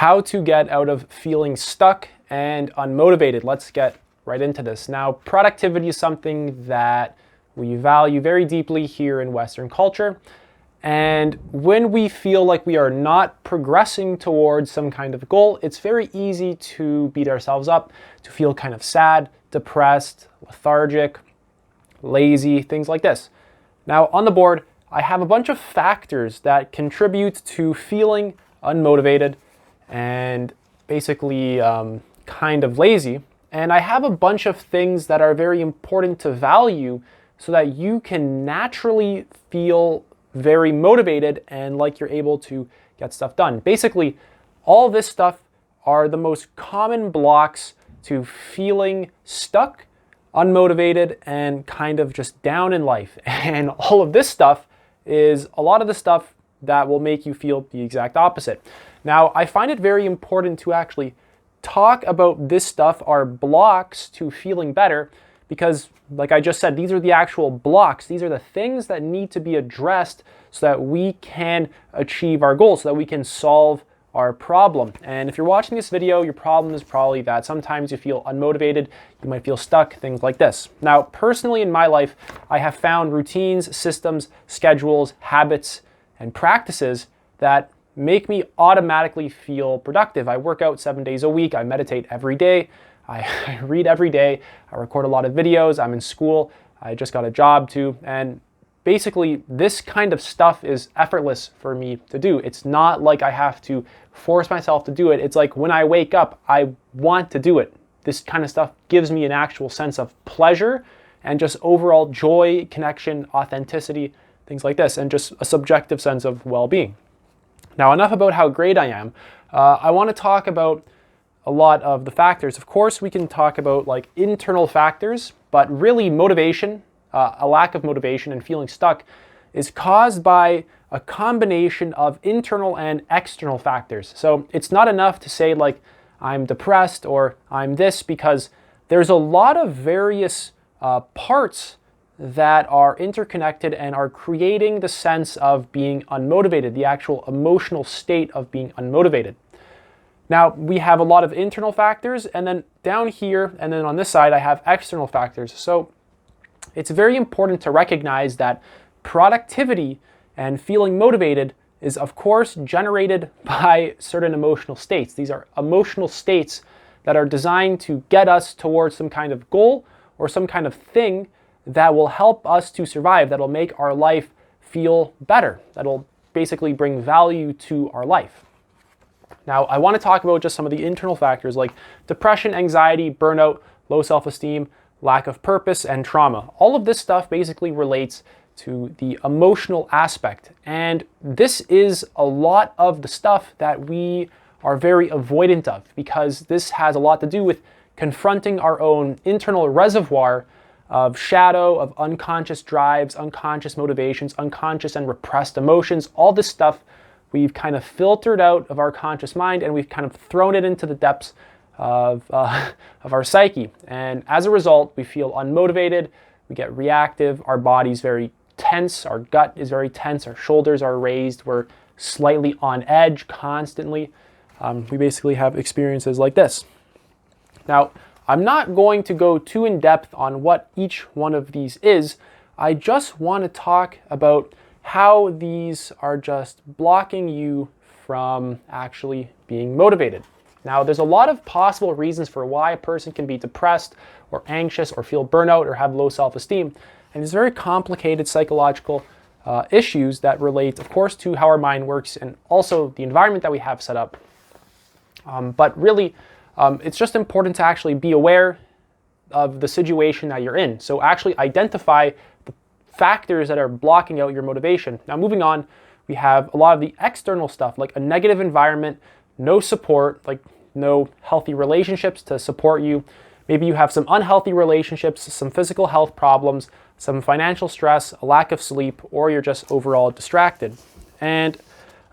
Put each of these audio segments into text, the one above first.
how to get out of feeling stuck and unmotivated. Let's get right into this. Now, productivity is something that we value very deeply here in Western culture. And when we feel like we are not progressing towards some kind of goal, it's very easy to beat ourselves up, to feel kind of sad, depressed, lethargic, lazy, things like this. Now, on the board, I have a bunch of factors that contribute to feeling unmotivated and basically kind of lazy. And I have a bunch of things that are very important to value so that you can naturally feel very motivated and like you're able to get stuff done. Basically, all this stuff are the most common blocks to feeling stuck, unmotivated, and kind of just down in life. And all of this stuff is a lot of the stuff that will make you feel the exact opposite. Now, I find it very important to actually talk about this stuff, our blocks to feeling better, because like I just said, these are the actual blocks. These are the things that need to be addressed so that we can achieve our goals, so that we can solve our problem. And if you're watching this video, your problem is probably that sometimes you feel unmotivated, you might feel stuck, things like this. Now, personally in my life, I have found routines, systems, schedules, habits, and practices that make me automatically feel productive. I work out 7 days a week, I meditate every day, I read every day, I record a lot of videos, I'm in school, I just got a job too, and basically this kind of stuff is effortless for me to do. It's not like I have to force myself to do it. It's like when I wake up, I want to do it. This kind of stuff gives me an actual sense of pleasure and just overall joy, connection, authenticity, things like this, and just a subjective sense of well-being. Now, enough about how great I am. I want to talk about a lot of the factors. Of course, we can talk about like internal factors, but really motivation, a lack of motivation and feeling stuck is caused by a combination of internal and external factors. So it's not enough to say like I'm depressed or I'm this, because there's a lot of various parts that are interconnected and are creating the sense of being unmotivated, the actual emotional state of being unmotivated. Now, we have a lot of internal factors, and then down here, and then on this side, I have external factors. So it's very important to recognize that productivity and feeling motivated is, of course, generated by certain emotional states. These are emotional states that are designed to get us towards some kind of goal or some kind of thing that will help us to survive, that will make our life feel better, that will basically bring value to our life. Now, I want to talk about just some of the internal factors like depression, anxiety, burnout, low self-esteem, lack of purpose, and trauma. All of this stuff basically relates to the emotional aspect. And this is a lot of the stuff that we are very avoidant of, because this has a lot to do with confronting our own internal reservoir of shadow, of unconscious drives, unconscious motivations, unconscious and repressed emotions. All this stuff we've kind of filtered out of our conscious mind, and we've kind of thrown it into the depths of our psyche. And as a result, we feel unmotivated, we get reactive, our body's very tense, our gut is very tense, our shoulders are raised, we're slightly on edge constantly. We basically have experiences like this. Now, I'm not going to go too in depth on what each one of these is. I just want to talk about how these are just blocking you from actually being motivated. Now, there's a lot of possible reasons for why a person can be depressed or anxious or feel burnout or have low self-esteem. And it's very complicated psychological issues that relate, of course, to how our mind works and also the environment that we have set up. But really, it's just important to actually be aware of the situation that you're in. So actually identify the factors that are blocking out your motivation. Now, moving on, we have a lot of the external stuff, like a negative environment, no support, like no healthy relationships to support you. Maybe you have some unhealthy relationships, some physical health problems, some financial stress, a lack of sleep, or you're just overall distracted. And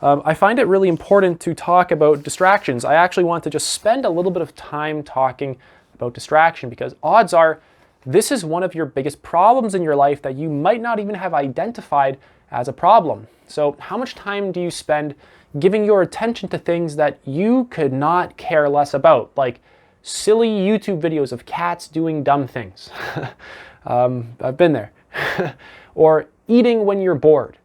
I find it really important to talk about distractions. I actually want to just spend a little bit of time talking about distraction, because odds are this is one of your biggest problems in your life that you might not even have identified as a problem. So how much time do you spend giving your attention to things that you could not care less about, like silly YouTube videos of cats doing dumb things? I've been there. Or eating when you're bored,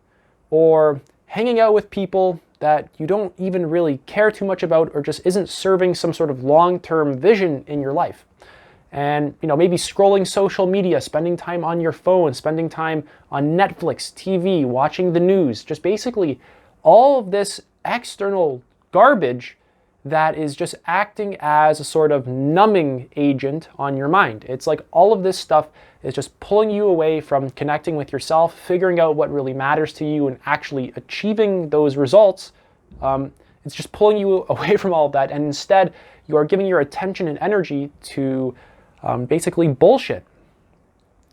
or hanging out with people that you don't even really care too much about, or just isn't serving some sort of long-term vision in your life. And maybe scrolling social media, spending time on your phone, spending time on Netflix, TV, watching the news, just basically all of this external garbage that is just acting as a sort of numbing agent on your mind. It's like all of this stuff is just pulling you away from connecting with yourself, figuring out what really matters to you, and actually achieving those results. It's just pulling you away from all of that, and instead you are giving your attention and energy to basically bullshit.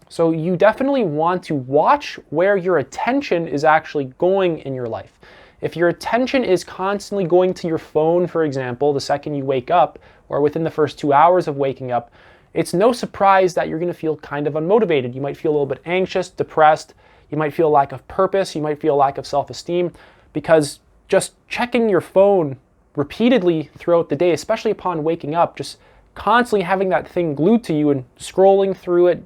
So you definitely want to watch where your attention is actually going in your life. If your attention is constantly going to your phone, for example, the second you wake up, or within the first 2 hours of waking up, it's no surprise that you're going to feel kind of unmotivated. You might feel a little bit anxious, depressed. You might feel lack of purpose. You might feel lack of self-esteem, because just checking your phone repeatedly throughout the day, especially upon waking up, just constantly having that thing glued to you and scrolling through it,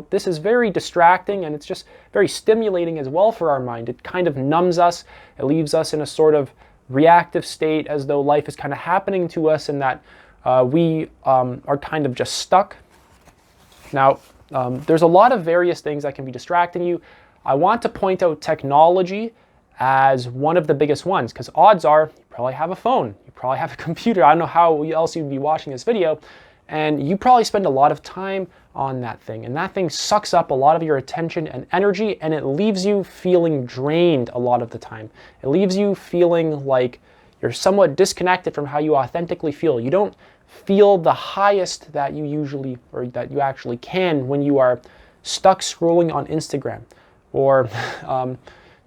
this is very distracting, and it's just very stimulating as well for our mind. It kind of numbs us. It leaves us in a sort of reactive state, as though life is kind of happening to us, and that we are kind of just stuck. Now, there's a lot of various things that can be distracting you. I want to point out technology as one of the biggest ones, because odds are you probably have a phone, you probably have a computer. I don't know how else you'd be watching this video, and you probably spend a lot of time on that thing, and that thing sucks up a lot of your attention and energy, and it leaves you feeling drained a lot of the time. It leaves you feeling like you're somewhat disconnected from how you authentically feel. You don't feel the highest that you usually, or that you actually can, when you are stuck scrolling on Instagram, or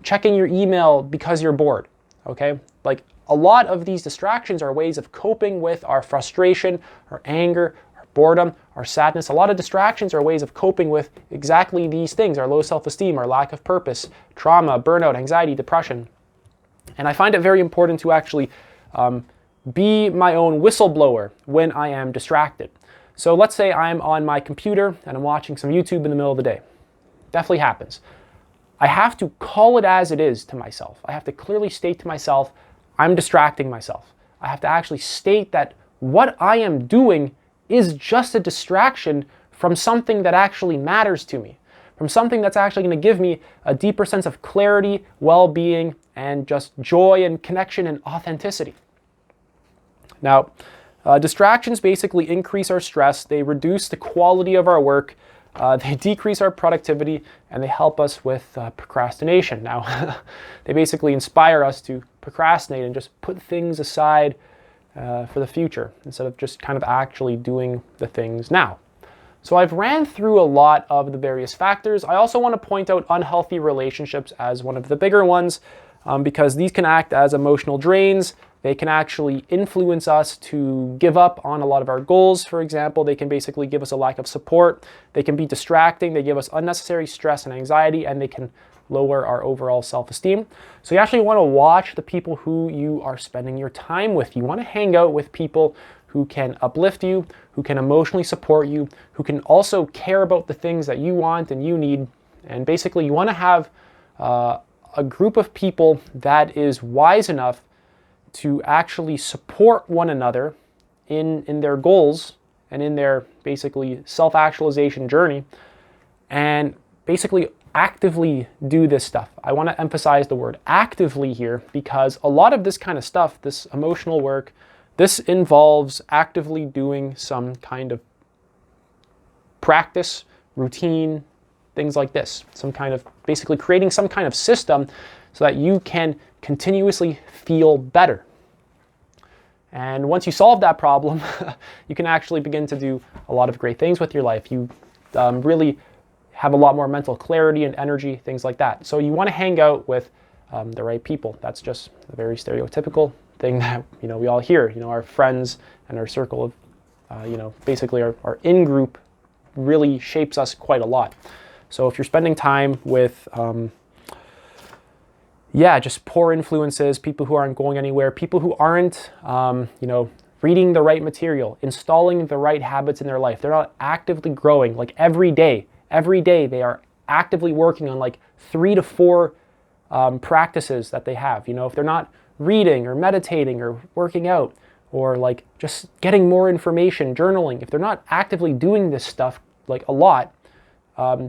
checking your email because you're bored. Okay, like a lot of these distractions are ways of coping with our frustration, our anger, our boredom, our sadness. A lot of distractions are ways of coping with exactly these things: our low self-esteem, our lack of purpose, trauma, burnout, anxiety, depression. And I find it very important to actually be my own whistleblower when I am distracted. So let's say I'm on my computer and I'm watching some YouTube in the middle of the day. Definitely happens. I have to call it as it is to myself. I have to clearly state to myself, I'm distracting myself. I have to actually state that what I am doing is just a distraction from something that actually matters to me, from something that's actually going to give me a deeper sense of clarity, well-being, and just joy and connection and authenticity. Now, distractions basically increase our stress. They reduce the quality of our work. They decrease our productivity, and they help us with procrastination. Now, they basically inspire us to procrastinate and just put things aside for the future, instead of just kind of actually doing the things now. So I've ran through a lot of the various factors. I also want to point out unhealthy relationships as one of the bigger ones, because these can act as emotional drains. They can actually influence us to give up on a lot of our goals. For example, they can basically give us a lack of support. They can be distracting. They give us unnecessary stress and anxiety, and they can lower our overall self-esteem. So you actually want to watch the people who you are spending your time with. You want to hang out with people who can uplift you, who can emotionally support you, who can also care about the things that you want and you need. And basically, you want to have a group of people that is wise enough to actually support one another in their goals and in their basically self-actualization journey, and basically actively do this stuff. I want to emphasize the word actively here, because a lot of this kind of stuff, this emotional work, this involves actively doing some kind of practice, routine, things like this. Some kind of, basically creating some kind of system so that you can continuously feel better. And once you solve that problem, you can actually begin to do a lot of great things with your life. You really have a lot more mental clarity and energy, things like that. So you want to hang out with the right people. That's just a very stereotypical thing that we all hear. Our friends and our circle of basically our in-group really shapes us quite a lot. So if you're spending time with yeah, just poor influences, people who aren't going anywhere, people who aren't, reading the right material, installing the right habits in their life. They're not actively growing. Like every day they are actively working on like 3 to 4 practices that they have. If they're not reading or meditating or working out or like just getting more information, journaling, if they're not actively doing this stuff like a lot,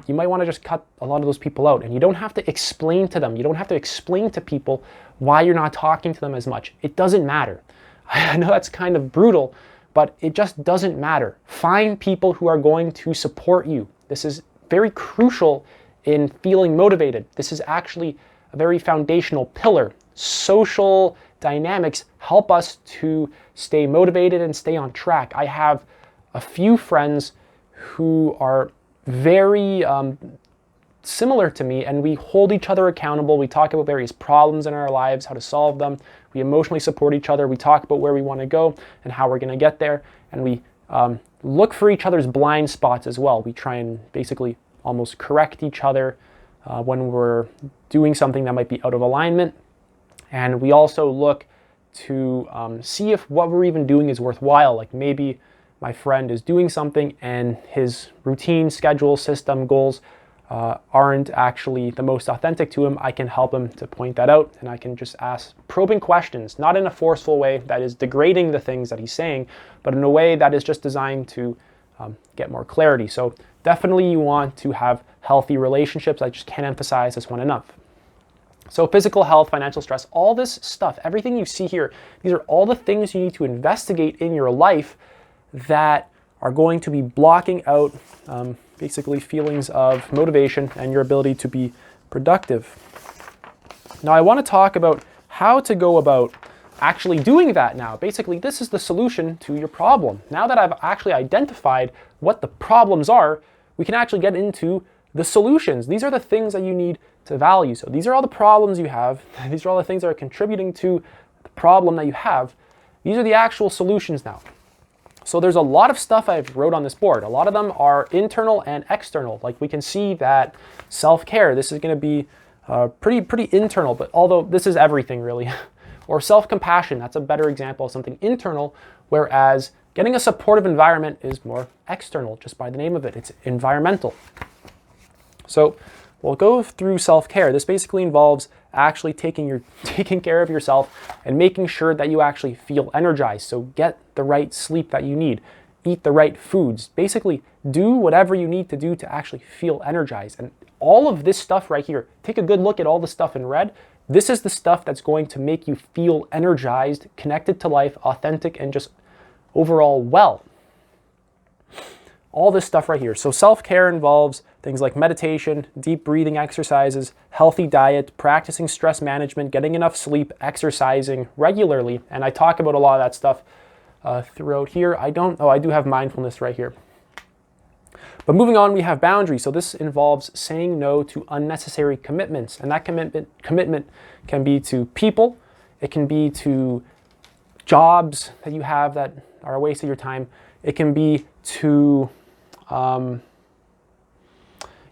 you might want to just cut a lot of those people out. And you don't have to explain to them. You don't have to explain to people why you're not talking to them as much. It doesn't matter. I know that's kind of brutal, but it just doesn't matter. Find people who are going to support you. This is very crucial in feeling motivated. This is actually a very foundational pillar. Social dynamics help us to stay motivated and stay on track. I have a few friends who are very similar to me, and we hold each other accountable. We talk about various problems in our lives, how to solve them. We emotionally support each other. We talk about where we want to go and how we're going to get there. And we look for each other's blind spots as well. We try and basically almost correct each other when we're doing something that might be out of alignment. And we also look to see if what we're even doing is worthwhile. Like maybe my friend is doing something and his routine, schedule, system, goals aren't actually the most authentic to him. I can help him to point that out, and I can just ask probing questions, not in a forceful way that is degrading the things that he's saying, but in a way that is just designed to get more clarity. So definitely you want to have healthy relationships. I just can't emphasize this one enough. So physical health, financial stress, all this stuff, everything you see here, these are all the things you need to investigate in your life that are going to be blocking out basically feelings of motivation and your ability to be productive. Now I want to talk about how to go about actually doing that now. Basically, this is the solution to your problem. Now that I've actually identified what the problems are, we can actually get into the solutions. These are the things that you need to value. So these are all the problems you have. These are all the things that are contributing to the problem that you have. These are the actual solutions now. So there's a lot of stuff I've wrote on this board. A lot of them are internal and external. Like we can see that self-care, this is going to be pretty internal, but although this is everything really. Or self-compassion, that's a better example of something internal, whereas getting a supportive environment is more external, just by the name of it. It's environmental. So we'll go through self-care. This basically involves actually taking care of yourself and making sure that you actually feel energized. So get the right sleep that you need, eat the right foods, basically do whatever you need to do to actually feel energized. And all of this stuff right here, take a good look at all the stuff in red. This is the stuff that's going to make you feel energized, connected to life, authentic, and just overall well. All this stuff right here. So self-care involves things like meditation, deep breathing exercises, healthy diet, practicing stress management, getting enough sleep, exercising regularly. And I talk about a lot of that stuff throughout here. I do have mindfulness right here. But moving on, we have boundaries. So this involves saying no to unnecessary commitments. And that commitment can be to people. It can be to jobs that you have that are a waste of your time. It can be to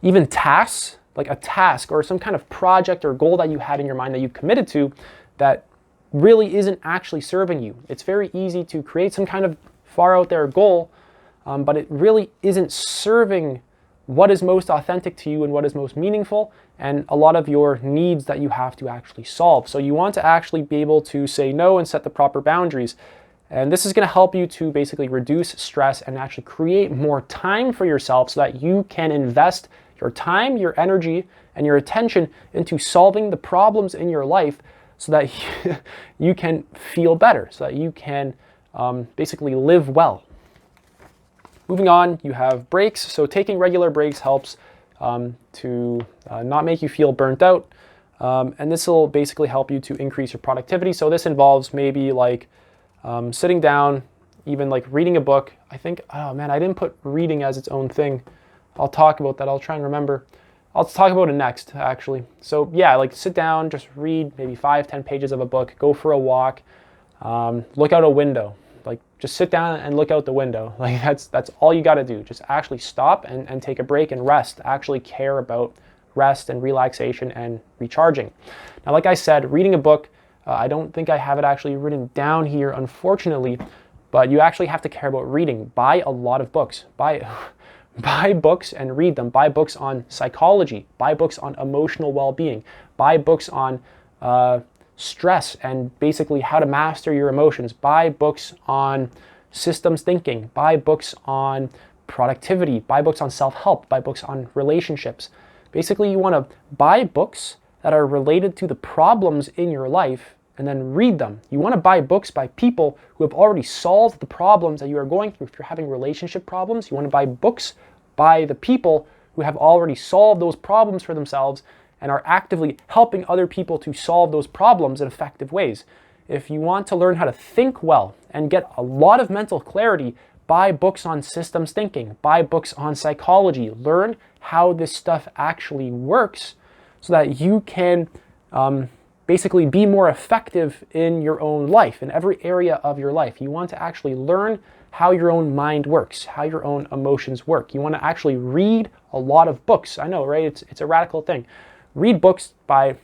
even tasks, like a task or some kind of project or goal that you had in your mind that you committed to that really isn't actually serving you. It's very easy to create some kind of far out there goal, but it really isn't serving what is most authentic to you and what is most meaningful, and a lot of your needs that you have to actually solve. So you want to actually be able to say no and set the proper boundaries. And this is going to help you to basically reduce stress and actually create more time for yourself so that you can invest your time, your energy, and your attention into solving the problems in your life so that you can feel better, so that you can basically live well. Moving on, you have breaks. So taking regular breaks helps to not make you feel burnt out. And this will basically help you to increase your productivity. So this involves maybe like sitting down, even like reading a book. I think, oh man, I didn't put reading as its own thing. I'll talk about that. I'll try and remember. I'll talk about it next, actually. So yeah, like sit down, just read maybe 5-10 pages of a book, go for a walk, look out a window. Like just sit down and look out the window. Like that's all you got to do. Just actually stop and take a break and rest. Actually care about rest and relaxation and recharging. Now, like I said, reading a book, I don't think I have it actually written down here, unfortunately, but you actually have to care about reading. Buy a lot of books. Buy books and read them. Buy books on psychology. Buy books on emotional well-being. Buy books on stress and basically how to master your emotions. Buy books on systems thinking. Buy books on productivity. Buy books on self-help. Buy books on relationships. Basically, you want to buy books that are related to the problems in your life and then read them. You want to buy books by people who have already solved the problems that you are going through. If you're having relationship problems, you want to buy books by the people who have already solved those problems for themselves and are actively helping other people to solve those problems in effective ways. If you want to learn how to think well and get a lot of mental clarity, buy books on systems thinking, buy books on psychology, learn how this stuff actually works so that you can basically be more effective in your own life, in every area of your life. You want to actually learn how your own mind works, how your own emotions work. You want to actually read a lot of books. I know, right? It's a radical thing. Read books by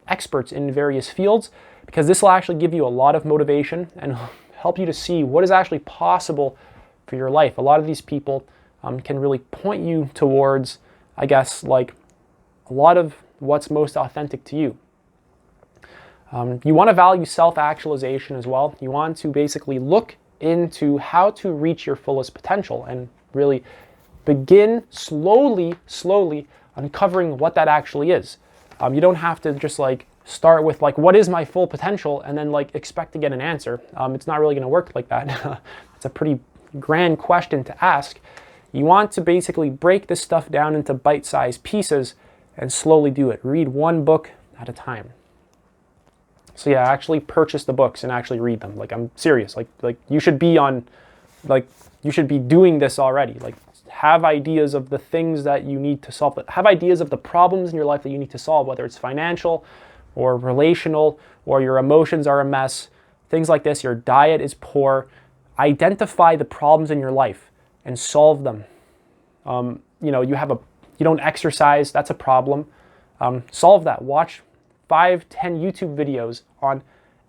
experts in various fields, because this will actually give you a lot of motivation and help you to see what is actually possible for your life. A lot of these people can really point you towards, I guess, like a lot of what's most authentic to you. You want to value self-actualization as well. You want to basically look into how to reach your fullest potential and really begin slowly uncovering what that actually is. You don't have to just like start with like, what is my full potential, and then like expect to get an answer. It's not really going to work like that. It's a pretty grand question to ask. You want to basically break this stuff down into bite-sized pieces and slowly do it. Read one book at a time. So yeah, actually purchase the books and actually read them. Like, I'm serious. Like you should be on, like you should be doing this already. Like, have ideas of the things that you need to solve. Have ideas of the problems in your life that you need to solve, whether it's financial or relational, or your emotions are a mess, things like this. Your diet is poor. Identify the problems in your life and solve them. You know, you don't exercise, that's a problem. Solve that. Watch 5-10 YouTube videos on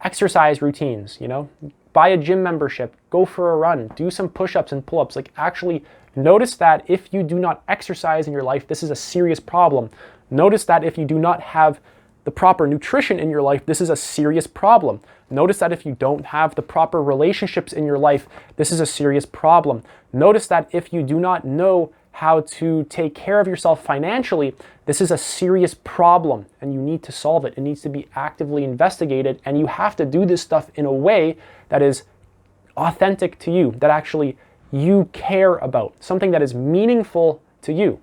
exercise routines, you know, buy a gym membership, go for a run, do some push-ups and pull-ups. Like, actually notice that if you do not exercise in your life, this is a serious problem. Notice that if you do not have the proper nutrition in your life, this is a serious problem. Notice that if you don't have the proper relationships in your life, this is a serious problem. Notice that if you do not know how to take care of yourself financially, this is a serious problem and you need to solve it. It needs to be actively investigated, and you have to do this stuff in a way that is authentic to you, that actually you care about, something that is meaningful to you,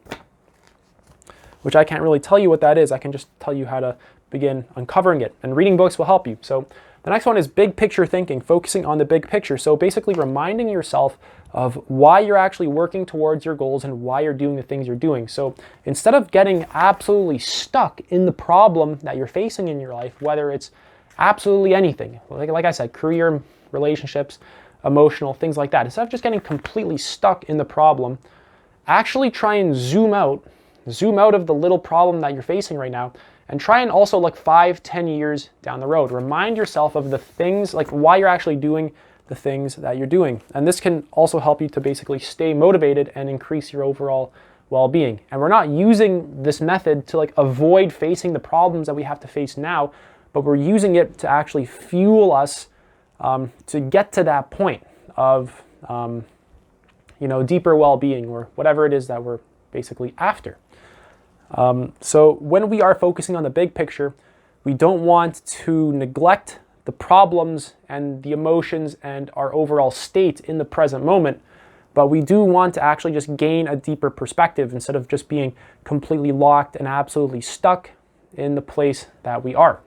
which I can't really tell you what that is. I can just tell you how to begin uncovering it, and reading books will help you. So the next one is big picture thinking, focusing on the big picture. So basically reminding yourself of why you're actually working towards your goals and why you're doing the things you're doing. So instead of getting absolutely stuck in the problem that you're facing in your life, whether it's absolutely anything, like I said, career, relationships, emotional, things like that, instead of just getting completely stuck in the problem, actually try and zoom out of the little problem that you're facing right now, and try and also look 5-10 years down the road. Remind yourself of the things, like why you're actually doing the things that you're doing. And this can also help you to basically stay motivated and increase your overall well-being. And we're not using this method to like avoid facing the problems that we have to face now, but we're using it to actually fuel us to get to that point of deeper well-being, or whatever it is that we're basically after. So when we are focusing on the big picture, we don't want to neglect the problems and the emotions and our overall state in the present moment, but we do want to actually just gain a deeper perspective instead of just being completely locked and absolutely stuck in the place that we are.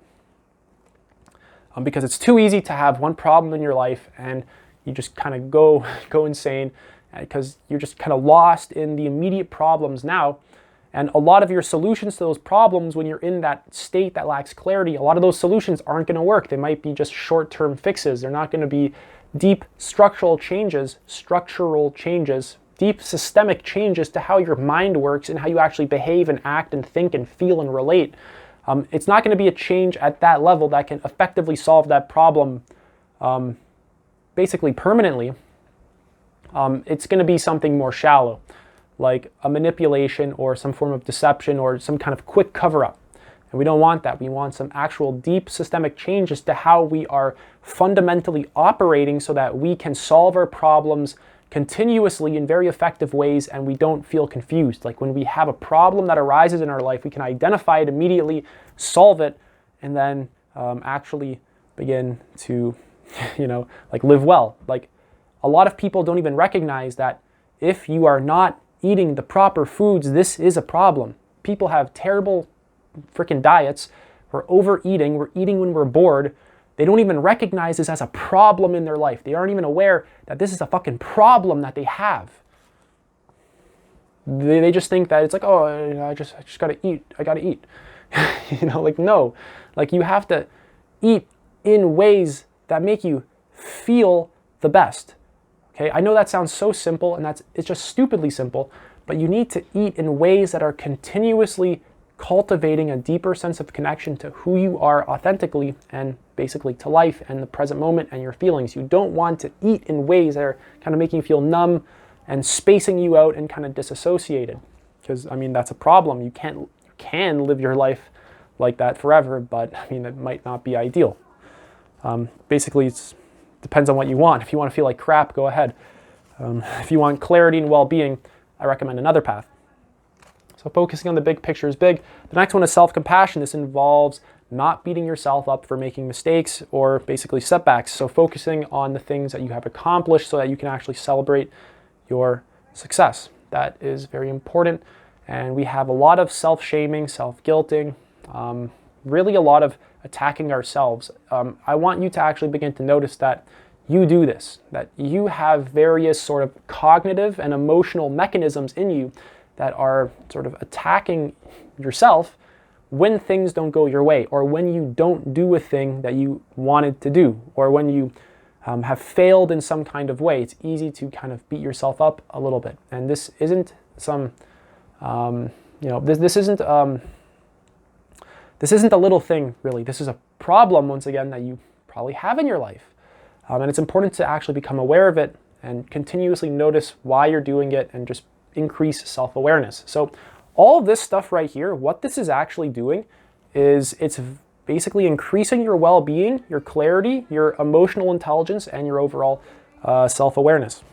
Because it's too easy to have one problem in your life and you just kind of go insane, because you're just kind of lost in the immediate problems now. And a lot of your solutions to those problems, when you're in that state that lacks clarity, a lot of those solutions aren't going to work. They might be just short-term fixes. They're not going to be deep structural changes deep systemic changes to how your mind works and how you actually behave and act and think and feel and relate. It's not going to be a change at that level that can effectively solve that problem basically permanently. It's going to be something more shallow, like a manipulation or some form of deception or some kind of quick cover-up. And we don't want that. We want some actual deep systemic changes to how we are fundamentally operating so that we can solve our problems continuously in very effective ways and we don't feel confused. Like when we have a problem that arises in our life, we can identify it immediately, solve it, and then actually begin to, like live well. Like a lot of people don't even recognize that if you are not eating the proper foods, this is a problem. People have terrible freaking diets. We're overeating. We're eating when we're bored. They don't even recognize this as a problem in their life. They aren't even aware that this is a fucking problem that they have. They just think that it's like, oh, I just gotta eat. I gotta eat. Like no. Like you have to eat in ways that make you feel the best. Okay, I know that sounds so simple and it's just stupidly simple, but you need to eat in ways that are continuously cultivating a deeper sense of connection to who you are authentically and basically to life and the present moment and your feelings. You don't want to eat in ways that are kind of making you feel numb and spacing you out and kind of disassociated. Because, I mean, that's a problem. You can live your life like that forever, but, I mean, it might not be ideal. Basically, it depends on what you want. If you want to feel like crap, go ahead. If you want clarity and well-being, I recommend another path. So focusing on the big picture is big. The next one is self-compassion. This involves not beating yourself up for making mistakes or basically setbacks. So focusing on the things that you have accomplished so that you can actually celebrate your success. That is very important. And we have a lot of self-shaming, self-guilting, really a lot of attacking ourselves. I want you to actually begin to notice that you do this, that you have various sort of cognitive and emotional mechanisms in you that are sort of attacking yourself when things don't go your way, or when you don't do a thing that you wanted to do, or when you have failed in some kind of way. It's easy to kind of beat yourself up a little bit. And this isn't some, this isn't a little thing, really. This is a problem, once again, that you probably have in your life. And it's important to actually become aware of it and continuously notice why you're doing it and just increase self-awareness. So all of this stuff right here, what this is actually doing is it's basically increasing your well-being, your clarity, your emotional intelligence, and your overall self-awareness.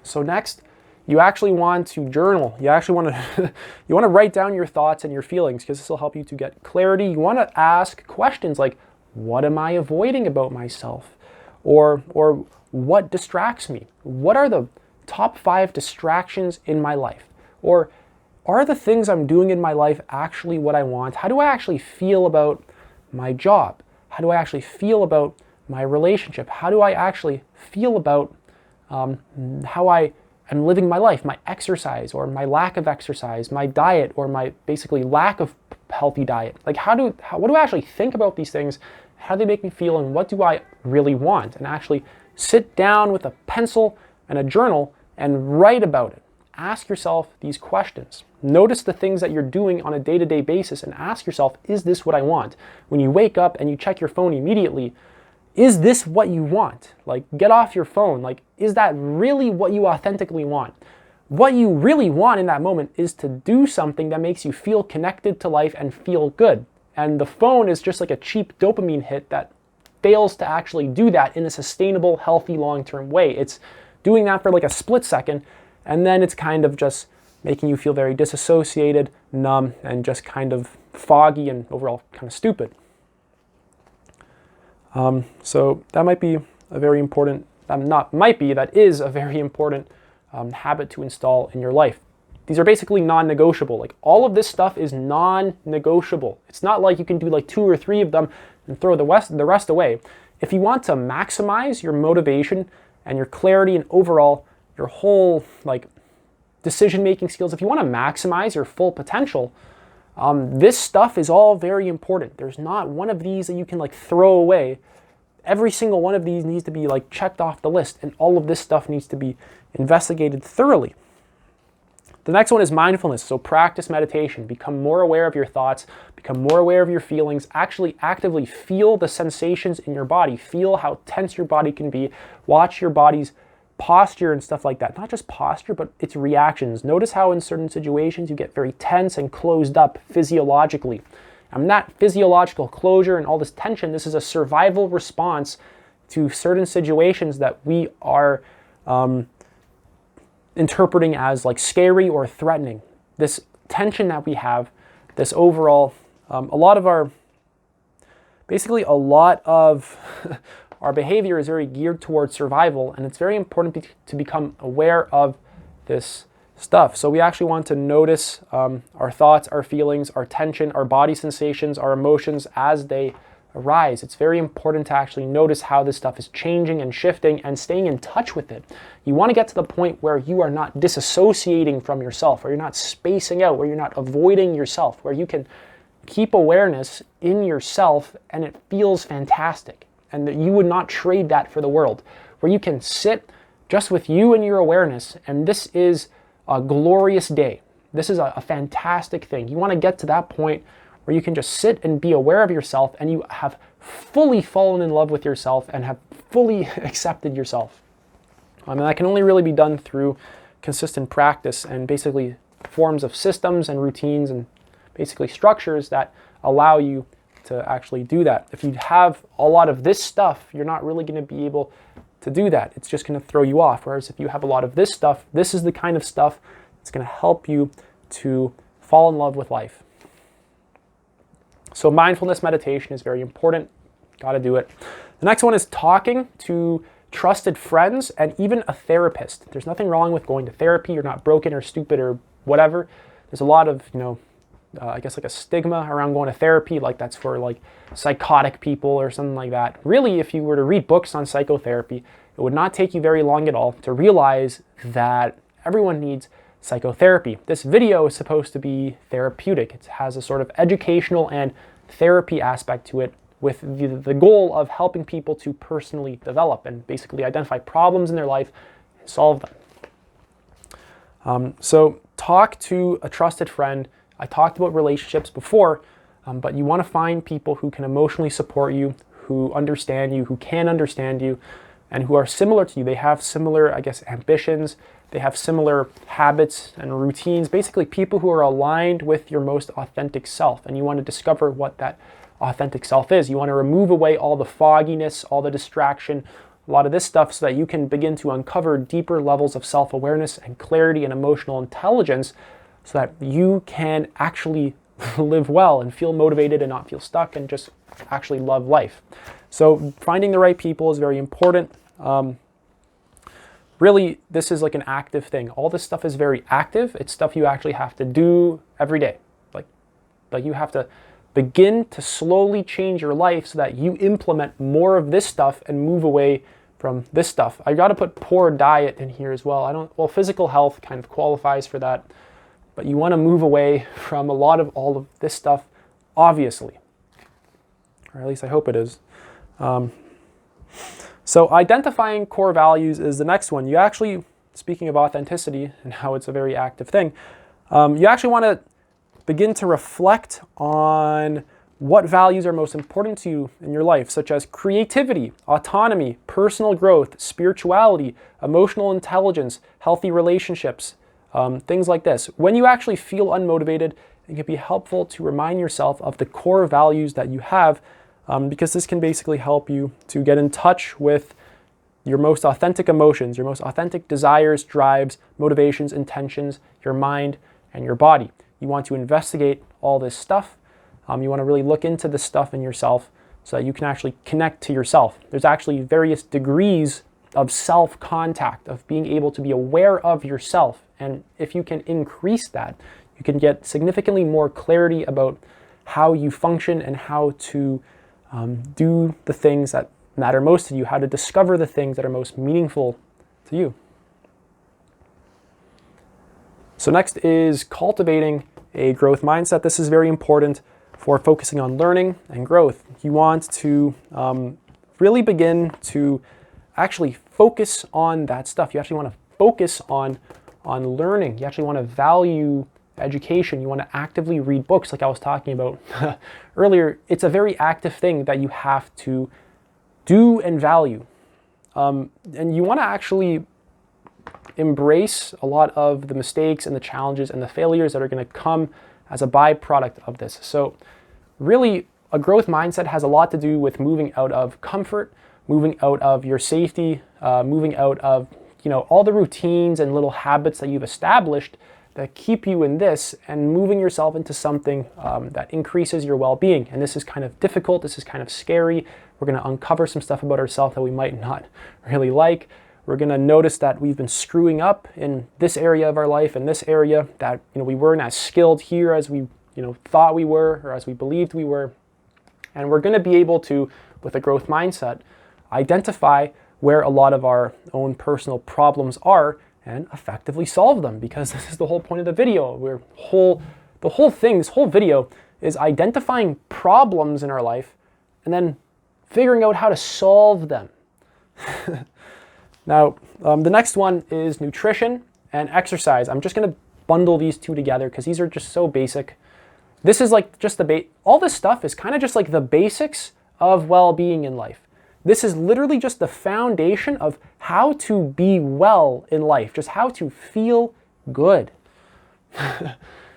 So next, you actually want to journal. You actually want to you want to write down your thoughts and your feelings because this will help you to get clarity. You want to ask questions like, what am I avoiding about myself? Or what distracts me? What are the top 5 distractions in my life? Or are the things I'm doing in my life actually what I want? How do I actually feel about my job? How do I actually feel about my relationship? How do I actually feel about how I am living my life, my exercise or my lack of exercise, my diet or my basically lack of healthy diet? Like what do I actually think about these things? How do they make me feel, and what do I really want? And actually sit down with a pencil and a journal and write about it. Ask yourself these questions. Notice the things that you're doing on a day-to-day basis and ask yourself, is this what I want? When you wake up and you check your phone immediately, is this what you want? Like, get off your phone. Like, is that really what you authentically want? What you really want in that moment is to do something that makes you feel connected to life and feel good. And the phone is just like a cheap dopamine hit that fails to actually do that in a sustainable, healthy, long-term way. It's doing that for like a split second, and then it's kind of just making you feel very disassociated, numb, and just kind of foggy and overall kind of stupid. So that might be a very important, that is a very important habit to install in your life. These are basically non-negotiable. Like all of this stuff is non-negotiable. It's not like you can do like 2 or 3 of them and throw the rest away. If you want to maximize your motivation and your clarity and overall your whole like decision-making skills, if you want to maximize your full potential, this stuff is all very important. There's not one of these that you can like throw away every single one of these needs to be like checked off the list, and all of this stuff needs to be investigated thoroughly. The next one is mindfulness. So practice meditation, become more aware of your thoughts, become more aware of your feelings, actually actively feel the sensations in your body, feel how tense your body can be, watch your body's posture and stuff like that. Not just posture, but its reactions. Notice how in certain situations you get very tense and closed up physiologically. And that physiological closure and all this tension, this is a survival response to certain situations that we are interpreting as like scary or threatening. This tension that we have, this overall, a lot of our our behavior is very geared towards survival, and it's very important to become aware of this stuff. So we actually want to notice our thoughts, our feelings, our tension, our body sensations, our emotions as they arise. It's very important to actually notice how this stuff is changing and shifting and staying in touch with it. You want to get to the point where you are not disassociating from yourself, where you're not spacing out, where you're not avoiding yourself, where you can keep awareness in yourself and it feels fantastic, and that you would not trade that for the world, where you can sit just with you and your awareness, and this is a glorious day. This is a fantastic thing. You want to get to that point where you can just sit and be aware of yourself, and you have fully fallen in love with yourself and have fully accepted yourself. And that can only really be done through consistent practice and basically forms of systems and routines and basically structures that allow you to actually do that. If you have a lot of this stuff, you're not really going to be able to do that. It's just going to throw you off. Whereas if you have a lot of this stuff, this is the kind of stuff that's going to help you to fall in love with life. So mindfulness meditation is very important. Got to do it. The next one is talking to trusted friends and even a therapist. There's nothing wrong with going to therapy. You're not broken or stupid or whatever. There's a lot of, I guess like a stigma around going to therapy, like that's for like psychotic people or something like that. Really, if you were to read books on psychotherapy, it would not take you very long at all to realize that everyone needs psychotherapy. This video is supposed to be therapeutic. It has a sort of educational and therapy aspect to it, with the goal of helping people to personally develop and basically identify problems in their life and solve them. So talk to a trusted friend. I talked about relationships before, but you want to find people who can emotionally support you, who understand you, who can understand you, and who are similar to you. They have similar, ambitions. They have similar habits and routines. Basically, people who are aligned with your most authentic self. And you want to discover what that authentic self is. You want to remove away all the fogginess, all the distraction, a lot of this stuff, so that you can begin to uncover deeper levels of self-awareness and clarity and emotional intelligence, so that you can actually live well and feel motivated and not feel stuck and just actually love life. So finding the right people is very important. Really, this is like an active thing. All this stuff is very active. It's stuff you actually have to do every day. Like you have to begin to slowly change your life so that you implement more of this stuff and move away from this stuff. I got to put poor diet in here as well. Physical health kind of qualifies for that, but you want to move away from a lot of all of this stuff, obviously. Or at least I hope it is. So identifying core values is the next one. You actually, speaking of authenticity and how it's a very active thing, you actually want to begin to reflect on what values are most important to you in your life, such as creativity, autonomy, personal growth, spirituality, emotional intelligence, healthy relationships, things like this. When you actually feel unmotivated, it can be helpful to remind yourself of the core values that you have, because this can basically help you to get in touch with your most authentic emotions, your most authentic desires, drives, motivations, intentions, your mind, and your body. You want to investigate all this stuff. You want to really look into this stuff in yourself so that you can actually connect to yourself. There's actually various degrees of self-contact, of being able to be aware of yourself. And if you can increase that, you can get significantly more clarity about how you function and how to do the things that matter most to you, how to discover the things that are most meaningful to you. So next is cultivating a growth mindset. This is very important for focusing on learning and growth. You want to really begin to actually focus on that stuff. You actually want to focus on learning. You actually want to value education. You want to actively read books like I was talking about earlier. It's a very active thing that you have to do and value. And you want to actually embrace a lot of the mistakes and the challenges and the failures that are going to come as a byproduct of this. So really, a growth mindset has a lot to do with moving out of comfort, moving out of your safety, moving out of all the routines and little habits that you've established that keep you in this, and moving yourself into something that increases your well-being. And this is kind of difficult. This is kind of scary. We're going to uncover some stuff about ourselves that we might not really like. We're going to notice that we've been screwing up in this area of our life, in this area that we weren't as skilled here as we thought we were, or as we believed we were. And we're going to be able to, with a growth mindset, identify where a lot of our own personal problems are and effectively solve them, because this is the whole point of the video. The whole thing, this whole video is identifying problems in our life and then figuring out how to solve them. Now, the next one is nutrition and exercise. I'm just going to bundle these two together because these are just so basic. This is like just all this stuff is kind of just like the basics of well-being in life. This is literally just the foundation of how to be well in life, just how to feel good.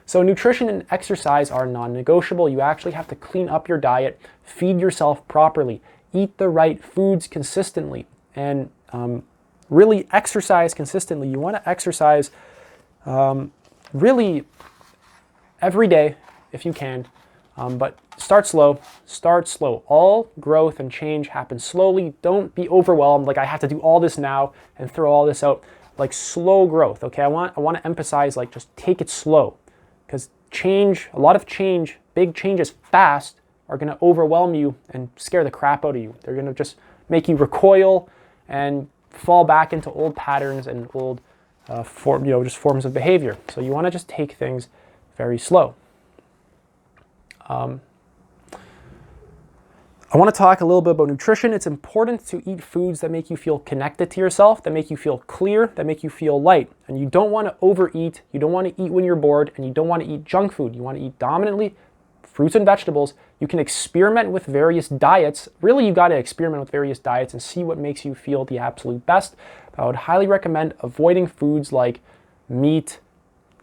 So nutrition and exercise are non-negotiable. You actually have to clean up your diet, feed yourself properly, eat the right foods consistently, and really exercise consistently. You want to exercise really every day if you can, but start slow. All growth and change happens slowly. Don't be overwhelmed, like I have to do all this now and throw all this out. Like slow growth, okay? I want to emphasize, like, just take it slow, because a lot of change, big changes fast, are going to overwhelm you and scare the crap out of you. They're going to just make you recoil and fall back into old patterns and old just forms of behavior. So you want to just take things very slow. I want to talk a little bit about nutrition. It's important to eat foods that make you feel connected to yourself, that make you feel clear, that make you feel light. And you don't want to overeat. You don't want to eat when you're bored, and you don't want to eat junk food. You want to eat dominantly fruits and vegetables. You can experiment with various diets. Really, you got to experiment with various diets and see what makes you feel the absolute best. But I would highly recommend avoiding foods like meat,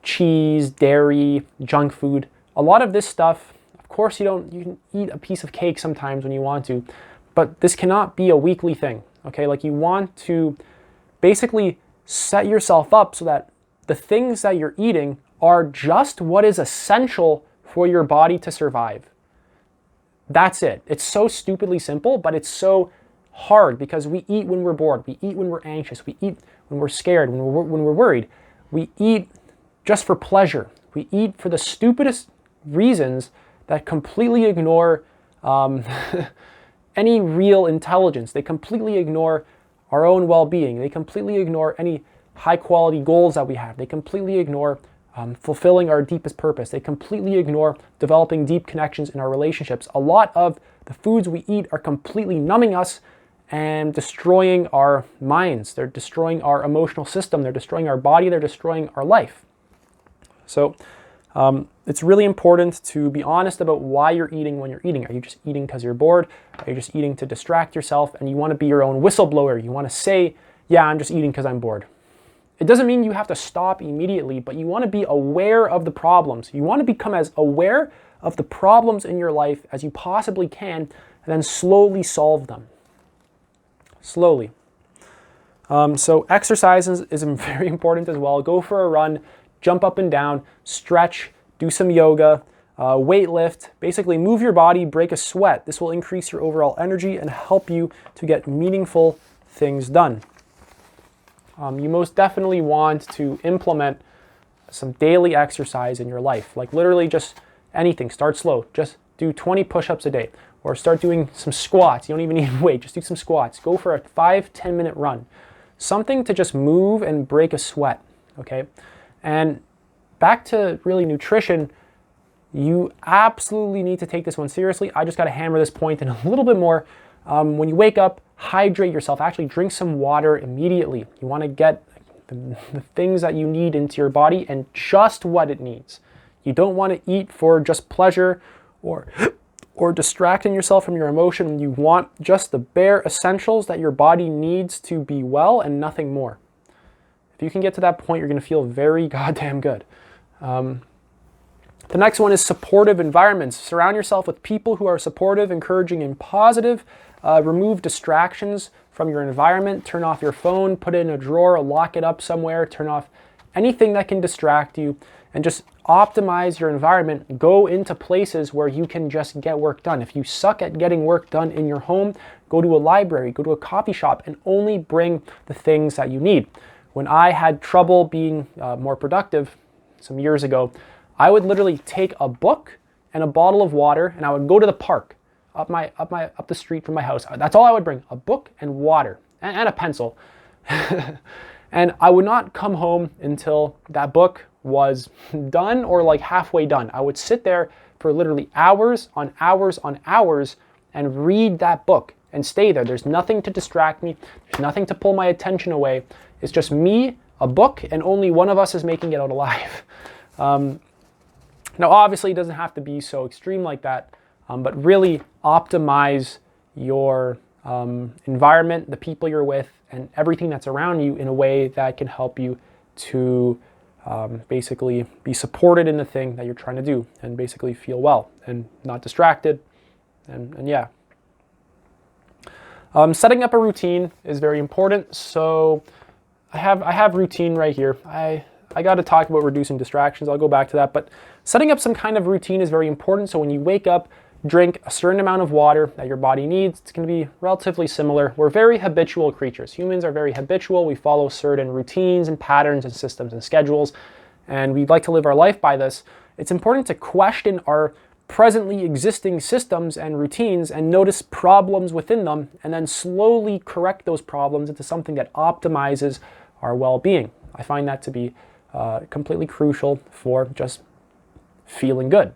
cheese, dairy, junk food. A lot of this stuff, of course, you can eat a piece of cake sometimes when you want to, but this cannot be a weekly thing, okay? Like, you want to basically set yourself up so that the things that you're eating are just what is essential for your body to survive. That's it. It's so stupidly simple, but it's so hard because we eat when we're bored. We eat when we're anxious. We eat when we're scared, when we're worried. We eat just for pleasure. We eat for the stupidest reasons that completely ignore any real intelligence. They completely ignore our own well-being. They completely ignore any high-quality goals that we have. They completely ignore fulfilling our deepest purpose. They completely ignore developing deep connections in our relationships. A lot of the foods we eat are completely numbing us and destroying our minds. They're destroying our emotional system. They're destroying our body. They're destroying our life. So it's really important to be honest about why you're eating when you're eating. Are you just eating because you're bored? Are you just eating to distract yourself? And you want to be your own whistleblower. You want to say, yeah, I'm just eating because I'm bored. It doesn't mean you have to stop immediately, but you want to be aware of the problems. You want to become as aware of the problems in your life as you possibly can, and then slowly solve them. Slowly. So exercise is very important as well. Go for a run, jump up and down, stretch, do some yoga, weight lift. Basically move your body, break a sweat. This will increase your overall energy and help you to get meaningful things done. You most definitely want to implement some daily exercise in your life. Like literally just anything. Start slow. Just do 20 push-ups a day. Or start doing some squats. You don't even need weight. Just do some squats. Go for a 5-10 minute run. Something to just move and break a sweat. Okay? And back to really nutrition, you absolutely need to take this one seriously. I just got to hammer this point in a little bit more. When you wake up, hydrate yourself. Actually drink some water immediately. You want to get the things that you need into your body and just what it needs. You don't want to eat for just pleasure or distracting yourself from your emotion. You want just the bare essentials that your body needs to be well and nothing more. If you can get to that point, you're going to feel very goddamn good. The next one is supportive environments. Surround yourself with people who are supportive, encouraging, and positive. Remove distractions from your environment. Turn off your phone, put it in a drawer, lock it up somewhere, turn off anything that can distract you, and just optimize your environment. Go into places where you can just get work done. If you suck at getting work done in your home, go to a library, go to a coffee shop, and only bring the things that you need. When I had trouble being more productive some years ago, I would literally take a book and a bottle of water, and I would go to the park up the street from my house. That's all I would bring: a book and water and a pencil. And I would not come home until that book was done or like halfway done. I would sit there for literally hours on hours on hours and read that book and stay there. There's nothing to distract me. There's nothing to pull my attention away. It's just me, a book, and only one of us is making it out alive. Now, obviously, it doesn't have to be so extreme like that, but really optimize your environment, the people you're with, and everything that's around you in a way that can help you to basically be supported in the thing that you're trying to do and basically feel well and not distracted. And yeah. Setting up a routine is very important. So I have routine right here. I got to talk about reducing distractions. I'll go back to that. But setting up some kind of routine is very important. So when you wake up, drink a certain amount of water that your body needs. It's going to be relatively similar. We're very habitual creatures. Humans are very habitual. We follow certain routines and patterns and systems and schedules, and we'd like to live our life by this. It's important to question our presently existing systems and routines and notice problems within them, and then slowly correct those problems into something that optimizes our well-being. I find that to be completely crucial for just feeling good.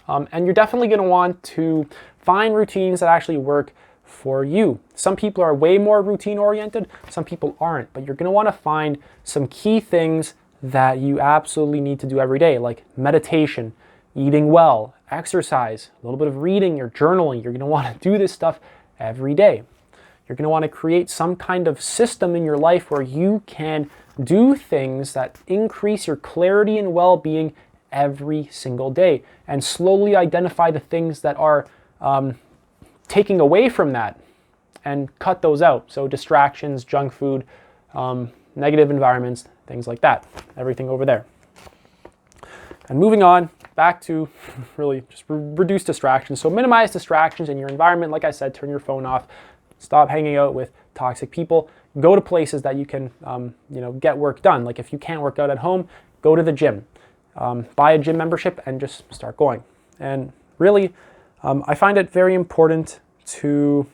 And you're definitely going to want to find routines that actually work for you. Some people are way more routine oriented, some people aren't, but you're going to want to find some key things that you absolutely need to do every day, like meditation, eating well, exercise, a little bit of reading or journaling. You're going to want to do this stuff every day. You're going to want to create some kind of system in your life where you can do things that increase your clarity and well-being every single day, and slowly identify the things that are taking away from that and cut those out. So distractions, junk food, negative environments, things like that, everything over there. And moving on back to really just reduce distractions. So minimize distractions in your environment. Like I said, turn your phone off, stop hanging out with toxic people, go to places that you can get work done. Like if you can't work out at home, go to the gym. Buy a gym membership and just start going. And really, I find it very important to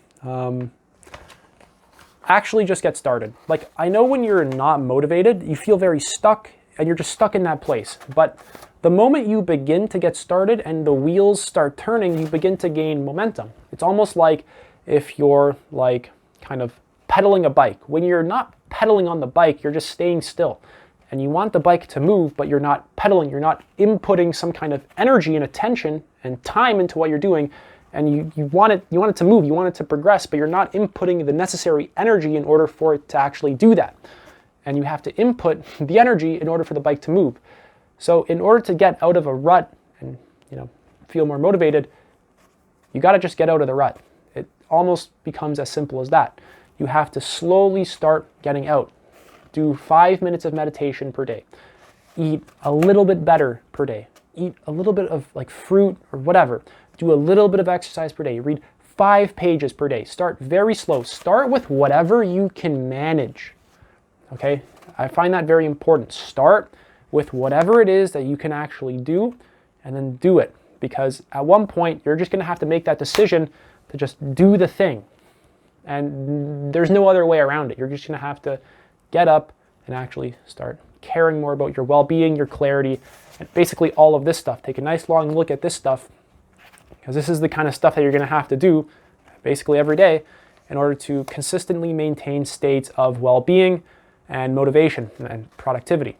actually just get started. Like, I know when you're not motivated, you feel very stuck and you're just stuck in that place. But the moment you begin to get started and the wheels start turning, you begin to gain momentum. It's almost like if you're like kind of pedaling a bike. When you're not pedaling on the bike, you're just staying still. And you want the bike to move, but you're not pedaling, you're not inputting some kind of energy and attention and time into what you're doing, and you want it to move, you want it to progress, but you're not inputting the necessary energy in order for it to actually do that. And you have to input the energy in order for the bike to move. So in order to get out of a rut and feel more motivated, you got to just get out of the rut. It almost becomes as simple as that. You have to slowly start getting out. Do 5 minutes of meditation per day. Eat a little bit better per day. Eat a little bit of like fruit or whatever. Do a little bit of exercise per day. Read 5 pages per day. Start very slow. Start with whatever you can manage. Okay? I find that very important. Start with whatever it is that you can actually do, and then do it. Because at one point, you're just going to have to make that decision to just do the thing. And there's no other way around it. You're just going to have to get up and actually start caring more about your well-being, your clarity, and basically all of this stuff. Take a nice long look at this stuff, because this is the kind of stuff that you're going to have to do basically every day in order to consistently maintain states of well-being and motivation and productivity.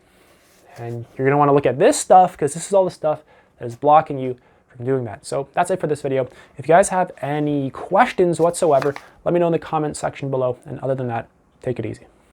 And you're gonna wanna look at this stuff because this is all the stuff that is blocking you from doing that. So that's it for this video. If you guys have any questions whatsoever, let me know in the comment section below. And other than that, take it easy.